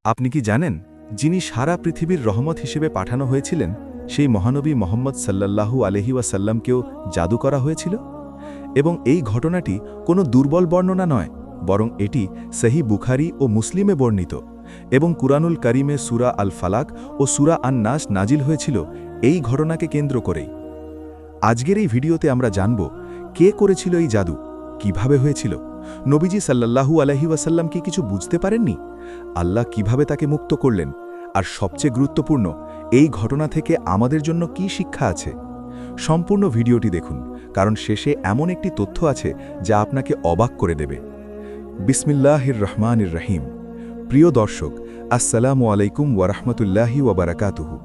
আপনি কি জানেন, যিনি সারা পৃথিবীর রহমত হিসেবে পাঠানো হয়েছিলেন, সেই মহানবী মোহাম্মদ সাল্লাল্লাহু আলাইহি ওয়াসাল্লামকেও জাদু করা হয়েছিল? এবং এই ঘটনাটি কোনো দুর্বল বর্ণনা নয়, বরং এটি সহিহ বুখারী ও মুসলিমে বর্ণিত, এবং কুরআনুল কারীমে সূরা আল ফালাক ও সূরা আন নাস নাজিল হয়েছিল এই ঘটনাকে কেন্দ্র করেই। আজকের এই ভিডিওতে আমরা জানব, কে করেছিল এই জাদু, কিভাবে হয়েছিল, নবীজি সাল্লাল্লাহু আলাইহি ওয়াসাল্লাম কি কিছু বুঝতে পারেননি, আল্লাহ কিভাবে তাকে মুক্ত করলেন, আর সবচেয়ে গুরুত্বপূর্ণ, এই ঘটনা থেকে আমাদের জন্য কি শিক্ষা আছে। সম্পূর্ণ ভিডিওটি দেখুন, কারণ শেষে এমন একটি তথ্য আছে যা আপনাকে অবাক করে দেবে। বিসমিল্লাহির রহমানির রহিম। প্রিয় দর্শক, আসসালামু আলাইকুম ওয়া রাহমাতুল্লাহি ওয়া বারাকাতুহু।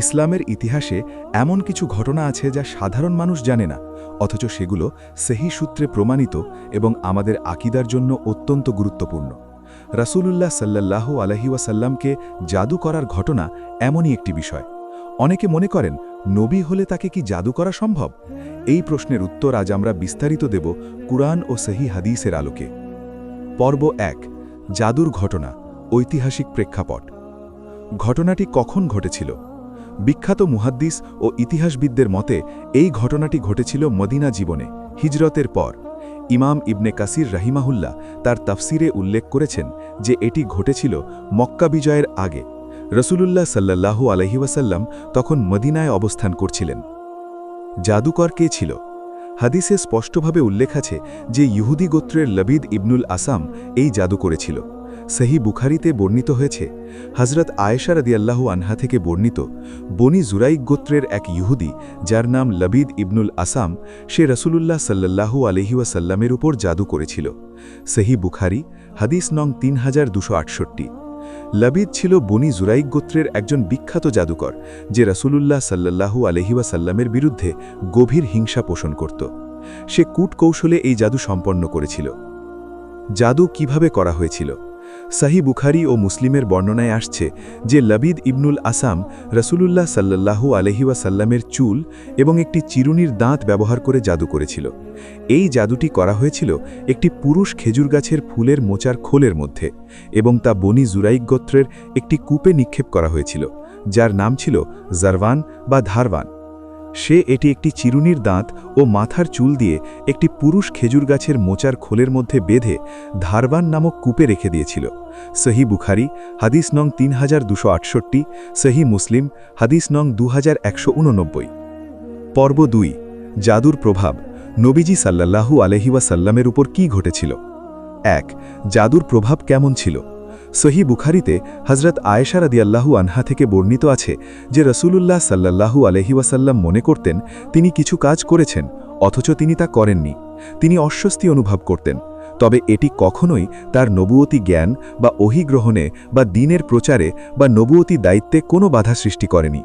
ইসলামের ইতিহাসে এমন কিছু ঘটনা আছে যা সাধারণ মানুষ জানে না, অথচ সেগুলো সহিহ সূত্রে প্রমাণিত এবং আমাদের আকীদার জন্য অত্যন্ত গুরুত্বপূর্ণ। রাসূলুল্লাহ সাল্লাল্লাহু আলাইহি ওয়াসাল্লামকে জাদু করার ঘটনা এমনই একটি বিষয়। অনেকে মনে করেন, নবী হলে তাকে কি জাদু করা সম্ভব? এই প্রশ্নের উত্তর আজ আমরা বিস্তারিত দেব কুরআন ও সহিহ হাদিসের আলোকে। পর্ব ১, জাদুর ঘটনা, ঐতিহাসিক প্রেক্ষাপট। ঘটনাটি কখন ঘটেছিল? বিখ্যাত মুহাদ্দিস ও ইতিহাসবিদদের মতে এই ঘটনাটি ঘটেছিল মদিনা জীবনে, হিজরতের পর। ইমাম ইবনে কাসির রাহিমাহুল্লাহ তার তাফসিরে উল্লেখ করেছেন যে এটি ঘটেছিল মক্কা বিজয়ের আগে। রাসূলুল্লাহ সাল্লাল্লাহু আলাইহি ওয়াসাল্লাম তখন মদিনায় অবস্থান করছিলেন। জাদুকর কে ছিল? হাদিসে স্পষ্টভাবে উল্লেখ আছে যে ইহুদি গোত্রের লবিদ ইবনুল আসাম এই জাদু করেছিল। সহিহ বুখারীতে বর্ণিত হয়েছে, হযরত আয়েশা রাদিয়াল্লাহু আনহা থেকে বর্ণিত, বনি জুরাইক গোত্রের এক ইহুদি, যার নাম লবিদ ইবনুল আসাম, সে রাসূলুল্লাহ সাল্লাল্লাহু আলাইহি ওয়াসাল্লামের উপর জাদু করেছিল। সহিহ বুখারী, হাদিস নং 3268। লবিদ ছিল বনি জুরাইক গোত্রের একজন বিখ্যাত জাদুকর, যে রাসূলুল্লাহ সাল্লাল্লাহু আলাইহি ওয়াসাল্লামের বিরুদ্ধে গভীর হিংসা পোষণ করত। সে কূটকৌশলে এই জাদু সম্পন্ন করেছিল। জাদু কিভাবে করা হয়েছিল? সহিহ বুখারী ও মুসলিমের বর্ণনায় আসছে যে লবিদ ইবনুল আসাম রাসূলুল্লাহ সাল্লাল্লাহু আলাইহি ওয়াসাল্লামের চুল এবং একটি চিরুনির দাঁত ব্যবহার করে জাদু করেছিল। এই জাদুটি করা হয়েছিল একটি পুরুষ খেজুর গাছের ফুলের মোচার খোলের মধ্যে, এবং তা বনি জুরাইক গোত্রের একটি কূপে নিক্ষেপ করা হয়েছিল, যার নাম ছিল জারওয়ান বা ধারওয়ান। সে এটি একটি চিরুনির দাঁত ও মাথার চুল দিয়ে একটি পুরুষ খেজুর গাছের মোচার খোলের মধ্যে বেঁধে ধারওয়ান নামক কূপে রেখে দিয়েছিল। সহিহ বুখারী, হাদিস নং 3268, সহিহ মুসলিম, হাদিস নং 2189। পর্ব ২, জাদুর প্রভাব। নবীজি সাল্লাল্লাহু আলাইহি ওয়াসাল্লামের উপর কি ঘটেছিল? ১. জাদুর প্রভাব কেমন ছিল? সহিহ বুখারীতে হযরত আয়েশা রাদিয়াল্লাহু আনহা থেকে বর্ণিত আছে যে রাসূলুল্লাহ সাল্লাল্লাহু আলাইহি ওয়াসাল্লাম মনে করতেন তিনি কিছু কাজ করেছেন, অথচ তিনি তা করেননি। তিনি অস্বস্তি অনুভব করতেন, তবে এটি কখনোই তার নবুয়তি জ্ঞান বা ওহী গ্রহণে বা দ্বীনের প্রচারে বা নবুয়তি দায়িত্বে কোনো বাধা সৃষ্টি করেনি।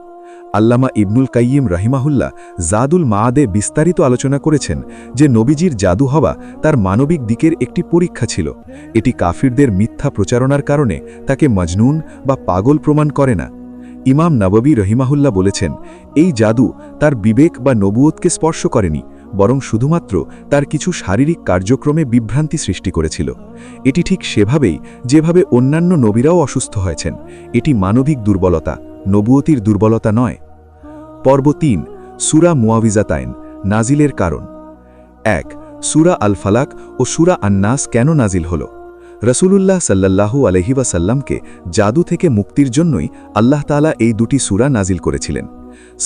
আল্লামা ইবনুল কাইয়িম রাহিমাহুল্লাহ জাদুল মাআদে বিস্তারিত আলোচনা করেছেন যে নবীজির জাদু হওয়া তার মানবিক দিকের একটি পরীক্ষা ছিল। এটি কাফিরদের মিথ্যা প্রচারণার কারণে তাকে মজনুন বা পাগল প্রমাণ করে না। ইমাম নববী রহিমাহুল্লাহ বলেছেন, এই জাদু তার বিবেক বা নবুয়তকে স্পর্শ করেনি, বরং শুধুমাত্র তার কিছু শারীরিক কার্যক্রমে বিভ্রান্তি সৃষ্টি করেছিল। এটি ঠিক সেভাবেই যেভাবে অন্যান্য নবীরাও অসুস্থ হয়েছেন। এটি মানবিক দুর্বলতা, নবুয়তির দুর্বলতা নয়। পর্ব ৩, সূরা মুআউযিজাতাইন, নাজিলের কারণ। ১. সূরা আল ফালাক ও সূরা আন নাস কেন নাজিল হল? রাসূলুল্লাহ সাল্লাল্লাহু আলাইহি ওয়াসাল্লামকে জাদু থেকে মুক্তির জন্যই আল্লাহ তাআলা এই দুটি সূরা নাজিল করেছিলেন।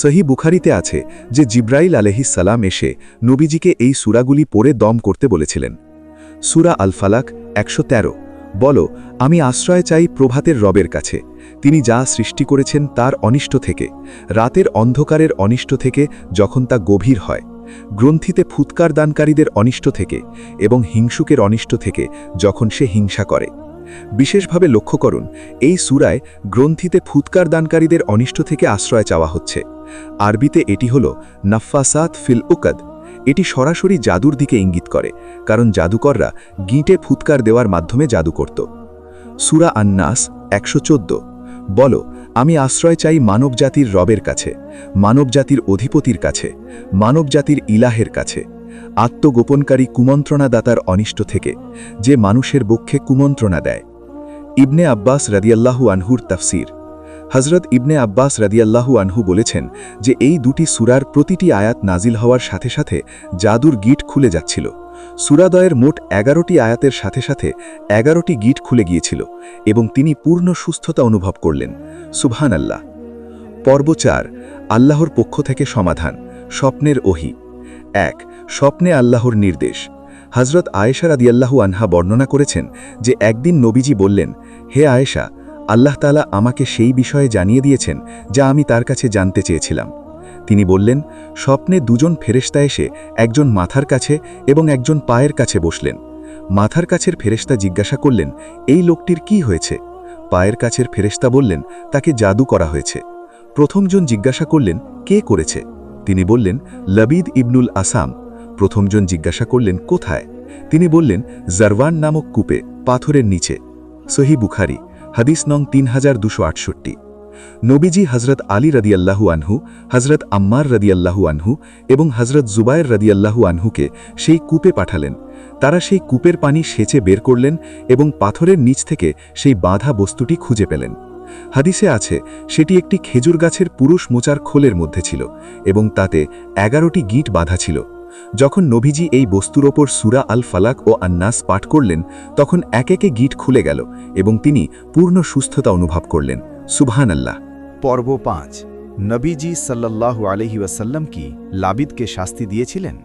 সহিহ বুখারীতে আছে যে জিবরাইল আলাইহিস সালাম এসে নবীজিকে এই সূরাগুলি পড়ে দম করতে বলেছিলেন। সূরা আল ফালাক ১১৩, বলো, আমি আশ্রয় চাই প্রভাতের রবের কাছে, তিনি যা সৃষ্টি করেছেন তার অনিষ্ট থেকে, রাতের অন্ধকারের অনিষ্ট থেকে যখন তা গভীর হয়, গ্রন্থিতে ফুৎকার দানকারীদের অনিষ্ট থেকে এবং হিংসুকের অনিষ্ট থেকে যখন সে হিংসা করে। বিশেষভাবে লক্ষ্য করুন, এই সূরায় গ্রন্থিতে ফুৎকার দানকারীদের অনিষ্ট থেকে আশ্রয় চাওয়া হচ্ছে। আরবিতে এটি হল নাফাসাত ফিল উকদ। এটি সরাসরি জাদুর দিকে ইঙ্গিত করে, কারণ জাদুকররা গিঁটে ফুৎকার দেওয়ার মাধ্যমে জাদু করত। সূরা আন নাস ১১৪, বলো, আমি আশ্রয় চাই মানবজাতির রবের কাছে, মানবজাতির অধিপতির কাছে, মানবজাতির ইলাহের কাছে, আত্মগোপনকারী কুমন্ত্রণাদাতার অনিষ্ট থেকে, যে মানুষের বক্ষে কুমন্ত্রণা দেয়। ইবনে আব্বাস রাদিয়াল্লাহু আনহুর তাফসির। হজরত ইবনে আব্বাস রাদিয়াল্লাহু আনহু বলেছেন যে এই দুটি সূরার প্রতিটি আয়াত নাজিল হওয়ার সাথে সাথে জাদুর গিট খুলে যাচ্ছিল। সূরাদ্বয়ের মোট ১১টি আয়াতের সাথে সাথে ১১টি গিট খুলে গিয়েছিল এবং তিনি পূর্ণ সুস্থতা অনুভব করলেন। সুবহানাল্লাহ। পর্ব ৪, আল্লাহর পক্ষ থেকে সমাধান, স্বপ্নের ওহী। ১, স্বপ্নে আল্লাহর নির্দেশ। হজরত আয়েশা রাদিয়াল্লাহু আনহা বর্ণনা করেছেন যে একদিন নবীজি বললেন, হে আয়েশা, আল্লাহ তাআলা আমাকে সেই বিষয়ে জানিয়ে দিয়েছেন যা আমি তার কাছে জানতে চেয়েছিলাম। তিনি বললেন, স্বপ্নে দুজন ফেরেশতা এসে একজন মাথার কাছে এবং একজন পায়ের কাছে বসলেন। মাথার কাছের ফেরেশতা জিজ্ঞাসা করলেন, এই লোকটির কি হয়েছে? পায়ের কাছের ফেরেশতা বললেন, তাকে জাদু করা হয়েছে। প্রথমজন জিজ্ঞাসা করলেন, কে করেছে? তিনি বললেন, লবিদ ইবনুল আসাম। প্রথমজন জিজ্ঞাসা করলেন, কোথায়? তিনি বললেন, জারওয়ান নামক কূপে, পাথরের নিচে। সহিহ বুখারী, হাদিস নং ৩২৬৮। নবীজি হজরত আলী রাদিয়াল্লাহু আনহু, হজরত আম্মার রাদিয়াল্লাহু আনহু এবং হজরত জুবায়ের রাদিয়াল্লাহু আনহুকে সেই কূপে পাঠালেন। তারা সেই কূপের পানি সেচে বের করলেন এবং পাথরের নিচ থেকে সেই বাঁধা বস্তুটি খুঁজে পেলেন। হাদিসে আছে, সেটি একটি খেজুর গাছের পুরুষ মোচার খোলের মধ্যে ছিল এবং তাতে ১১টি গিঁট বাঁধা ছিল। যখন নবীজি এই বস্তুর ওপর সূরা আল ফালাক ও আন্নাস পাঠ করলেন, তখন এক একে গিঁট খুলে গেল এবং তিনি পূর্ণ সুস্থতা অনুভব করলেন। সুবহানাল্লাহ। পর্ব ৫, নবীজি সাল্লাল্লাহু আলাইহি ওয়াসাল্লাম কি লাবিদকে শাস্তি দিয়েছিলেন?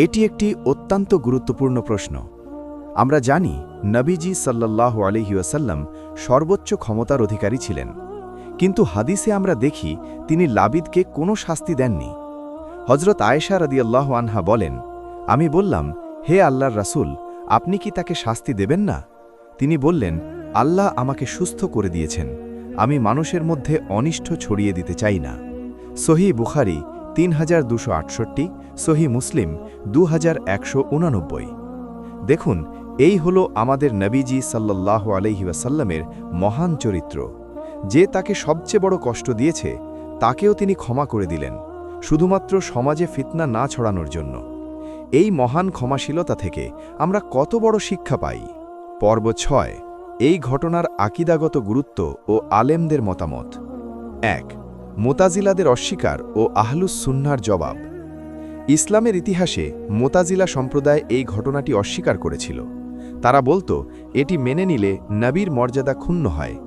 এটি একটি অত্যন্ত গুরুত্বপূর্ণ প্রশ্ন। আমরা জানি নবীজি সাল্লাল্লাহু আলাইহি ওয়াসাল্লাম সর্বোচ্চ ক্ষমতার অধিকারী ছিলেন, কিন্তু হাদিসে আমরা দেখি তিনি লাবিদকে কোনো শাস্তি দেননি। হজরত আয়েশা রাদিয়াল্লাহু আনহা বলেন, আমি বললাম, হে আল্লাহর রাসূল, আপনি কি তাকে শাস্তি দেবেন না? তিনি বললেন, আল্লাহ আমাকে সুস্থ করে দিয়েছেন, আমি মানুষের মধ্যে অনিষ্ট ছড়িয়ে দিতে চাই না। সহিহ বুখারী ৩২৬৮, সহিহ মুসলিম ২১৮৯। দেখুন, এই হল আমাদের নবীজি সাল্লাল্লাহু আলাইহি ওয়াসাল্লামের মহান চরিত্র। যে তাকে সবচেয়ে বড় কষ্ট দিয়েছে তাকেও তিনি ক্ষমা করে দিলেন, শুধুমাত্র সমাজে ফিতনা না ছড়ানোর জন্য। এই মহান ক্ষমাশীলতা থেকে আমরা কত বড় শিক্ষা পাই। পর্ব ৬, এই ঘটনার আকীদাগত গুরুত্ব ও আলেমদের মতামত। ১, মুতাজিলাদের অস্বীকার ও আহলুস সুন্নাহর জবাব। ইসলামের ইতিহাসে মুতাজিলা সম্প্রদায় এই ঘটনাটি অস্বীকার করেছিল। তারা বলতো, এটি মেনে নিলে নবীর মর্যাদা ক্ষুণ্ণ হয়,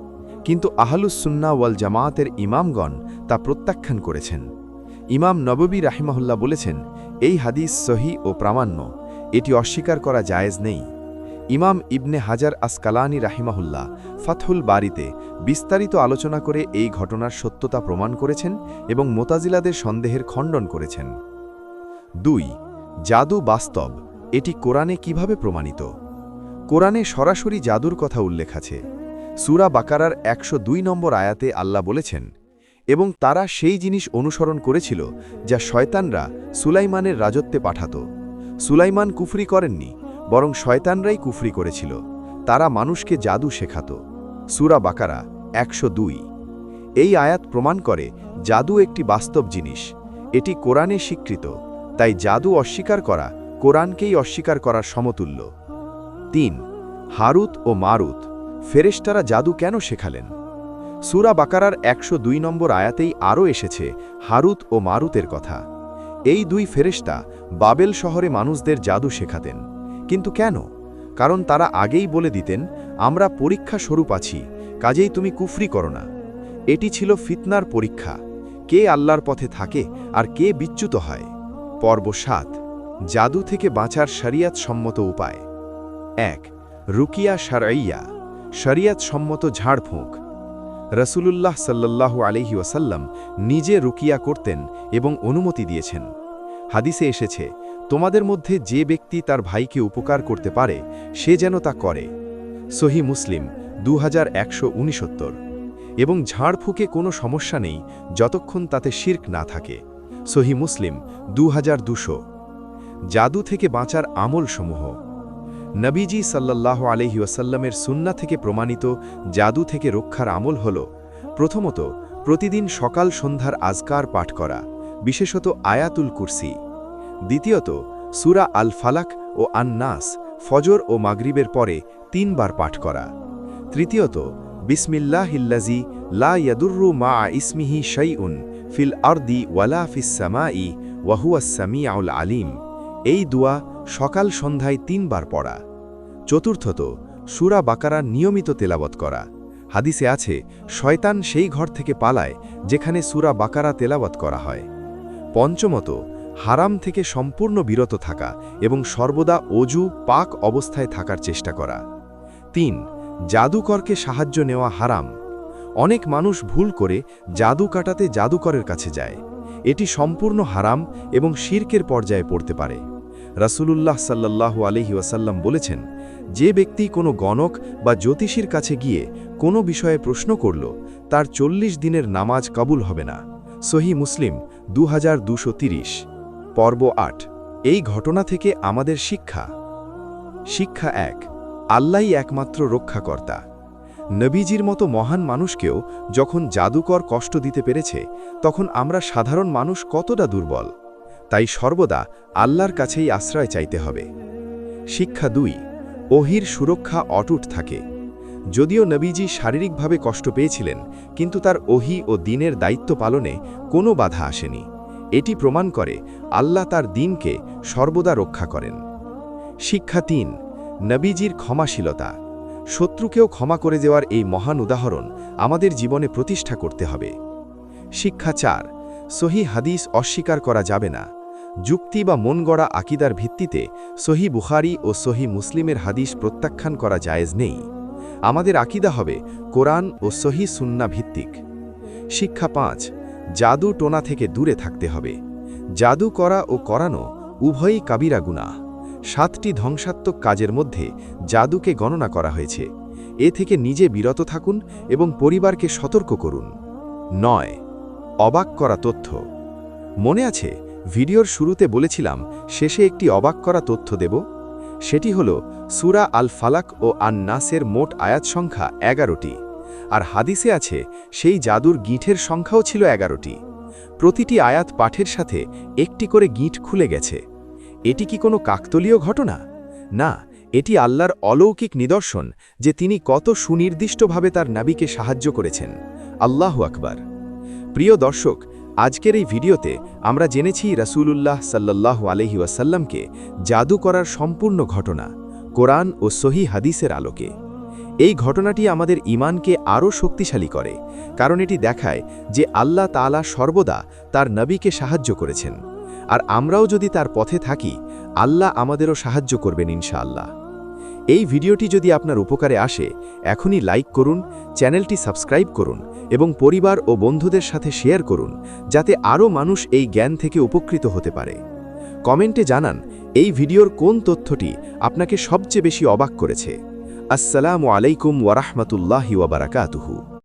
কিন্তু আহলুস সুন্নাহ ওয়াল জামায়াতের ইমামগণ তা প্রত্যাখ্যান করেছেন। ইমাম নববী রাহিমাহুল্লাহ বলেছেন, এই হাদিস সহিহ ও প্রামাণ্য, এটি অস্বীকার করা জায়েজ নেই। ইমাম ইবনে হাজার আসকালানি রাহিমাহুল্লাহ ফাতহুল বারিতে বিস্তারিত আলোচনা করে এই ঘটনার সত্যতা প্রমাণ করেছেন এবং মুতাজিলাদের সন্দেহের খণ্ডন করেছেন। ২, জাদু বাস্তব, এটি কোরআনে কিভাবে প্রমাণিত? কোরআনে সরাসরি জাদুর কথা উল্লেখ আছে। সূরা বাকারার ১০২ নম্বর আয়াতে আল্লাহ বলেছেন, এবং তারা সেই জিনিস অনুসরণ করেছিল যা শয়তানরা সুলাইমানের রাজত্বে পাঠাত। সুলাইমান কুফরি করেননি, বরং শয়তানরাই কুফরি করেছিল। তারা মানুষকে জাদু শেখাত। সূরা বাকারা ১০২। এই আয়াত প্রমাণ করে জাদু একটি বাস্তব জিনিস, এটি কোরআনে স্বীকৃত। তাই জাদু অস্বীকার করা কোরআনকেই অস্বীকার করার সমতুল্য। ৩, হারুত ও মারুত, ফেরেশতারা জাদু কেন শেখালেন? সূরা বাকারার ১০২ নম্বর আয়াতেই আরও এসেছে হারুত ও মারুতের কথা। এই দুই ফেরেশতা বাবেল শহরে মানুষদের জাদু শেখাতেন। কিন্তু কেন? কারণ তারা আগেই বলে দিতেন, আমরা পরীক্ষা স্বরূপ আছি, কাজেই তুমি কুফরি করো না। এটি ছিল ফিতনার পরীক্ষা, কে আল্লাহর পথে থাকে আর কে বিচ্যুত হয়। পর্ব ৭, জাদু থেকে বাঁচার শরিয়ত সম্মত উপায়। ১, রুকিয়া শারঈয়া, শরিয়ত সম্মত ঝাড়ফুঁক। রাসূলুল্লাহ সাল্লাল্লাহু আলাইহি ওয়াসাল্লাম নিজে রুকিয়া করতেন এবং অনুমতি দিয়েছেন। হাদিসে এসেছে, তোমাদের মধ্যে যে ব্যক্তি তার ভাইকে উপকার করতে পারে সে যেন তা করে। সহিহ মুসলিম 2169। এবং ঝাড়ফুঁকে কোনো সমস্যা নেই যতক্ষণ তাতে শিরক না থাকে। সহিহ মুসলিম 2200। জাদু থেকে বাঁচার আমলসমূহ। নবীজি সাল্লাল্লাহু আলাইহি ওয়াসাল্লামের সুন্নাহ থেকে প্রমাণিত জাদু থেকে রক্ষার আমল হল, প্রথমত, প্রতিদিন সকাল সন্ধ্যার আজকার পাঠ করা, বিশেষত আয়াতুল কুরসি। দ্বিতীয়ত, সূরা আল ফালাক ও আন নাস ফজর ও মাগরিবের পরে ৩ বার পাঠ করা। তৃতীয়ত বিসমিল্লাহিল্লাজি লা ইয়াদুররু মা ইসমিহি শাইউন ফিল আরদি ওয়ালা ফিস সামাই ওয়া হুয়াস সামিউল আলিম। এই দোয়া সকাল সন্ধ্যায় 3 বার পড়া। চতুর্থত সূরা বাকারা নিয়মিত তেলাওয়াত করা। হাদিসে আছে শয়তান সেই ঘর থেকে পালায় যেখানে সূরা বাকারা তেলাওয়াত করা হয়। পঞ্চমত হারাম থেকে সম্পূর্ণ বিরত থাকা এবং সর্বদা অজু পাক অবস্থায় থাকার চেষ্টা করা। 3 জাদুকরকে সাহায্য নেওয়া হারাম। অনেক মানুষ ভুল করে জাদু কাটাতে জাদুকরের কাছে যায়। এটি সম্পূর্ণ হারাম এবং শিরকের পর্যায়ে পড়তে পারে। রাসূলুল্লাহ সাল্লাল্লাহু আলাইহি ওয়াসাল্লাম বলেছেন, যে ব্যক্তি কোনো গণক বা জ্যোতিষীর কাছে গিয়ে কোনো বিষয়ে প্রশ্ন করল, তার 40 দিনের নামাজ কবুল হবে না। সহিহ মুসলিম 2230। পর্ব 8। এই ঘটনা থেকে আমাদের শিক্ষা। শিক্ষা 1। আল্লাহই একমাত্র রক্ষাকর্তা। নবীজির মতো মহান মানুষকেও যখন জাদুকর কষ্ট দিতে পেরেছে, তখন আমরা সাধারণ মানুষ কতটা দুর্বল। তাই সর্বদা আল্লাহর কাছেই আশ্রয় চাইতে হবে। শিক্ষা 2। ওহির সুরক্ষা অটুট থাকে। যদিও নবীজি শারীরিকভাবে কষ্ট পেয়েছিলেন, কিন্তু তার ওহি ও দ্বীনের দায়িত্ব পালনে কোনো বাধা আসেনি। এটি প্রমাণ করে আল্লাহ তার দ্বীনকে সর্বদা রক্ষা করেন। শিক্ষা 3। নবীজির ক্ষমাশীলতা। শত্রুকেও ক্ষমা করে দেওয়ার এই মহান উদাহরণ আমাদের জীবনে প্রতিষ্ঠা করতে হবে। শিক্ষা 4। সহিহ হাদিস অস্বীকার করা যাবে না। যুক্তি বা মন গড়া আকিদার ভিত্তিতে সহিহ বুখারী ও সহিহ মুসলিমের হাদিস প্রত্যাখ্যান করা জায়েজ নেই। আমাদের আকিদা হবে কোরআন ও সহিহ সুন্নাহ ভিত্তিক। শিক্ষা 5। জাদু টোনা থেকে দূরে থাকতে হবে। জাদু করা ও করানো উভয়ই কাবিরা গুনাহ। 7টি ধ্বংসাত্মক কাজের মধ্যে জাদুকে গণনা করা হয়েছে। এ থেকে নিজে বিরত থাকুন এবং পরিবারকে সতর্ক করুন। 9। অবাক করা তথ্য। মনে আছে ভিডিওর শুরুতে বলেছিলাম শেষে একটি অবাক করা তথ্য দেব? সেটি হল সূরা আল ফালাক ও আন নাসের মোট আয়াত সংখ্যা 11টি, আর হাদিসে আছে সেই জাদুর গিঁঠের সংখ্যাও ছিল 11টি। প্রতিটি আয়াত পাঠের সাথে একটি করে গিঁঠ খুলে গেছে। এটি কি কোনো কাকতলীয় ঘটনা? না, এটি আল্লাহর অলৌকিক নিদর্শন যে তিনি কত সুনির্দিষ্টভাবে তার নবীকে সাহায্য করেছেন। আল্লাহু আকবার। প্রিয় দর্শক, আজকের এই ভিডিওতে আমরা জেনেছি রাসূলুল্লাহ সাল্লাল্লাহু আলাইহি ওয়াসাল্লামকে জাদু করার সম্পূর্ণ ঘটনা কোরআন ও সহিহ হাদিসের আলোকে। এই ঘটনাটি আমাদের ঈমানকে আরও শক্তিশালী করে, কারণ এটি দেখায় যে আল্লাহ তাআলা সর্বদা তার নবীকে সাহায্য করেছেন, আর আমরাও যদি তার পথে থাকি, আল্লাহ আমাদেরও সাহায্য করবেন ইনশাআল্লাহ। এই ভিডিওটি যদি আপনার উপকারে আসে, এখনই লাইক করুন, চ্যানেলটি সাবস্ক্রাইব করুন এবং পরিবার ও বন্ধুদের সাথে শেয়ার করুন, যাতে আরও মানুষ এই জ্ঞান থেকে উপকৃত হতে পারে। কমেন্টে জানান এই ভিডিওর কোন তথ্যটি আপনাকে সবচেয়ে বেশি অবাক করেছে। আসসালামু আলাইকুম ওয়া রাহমাতুল্লাহি ওয়া বারাকাতুহু।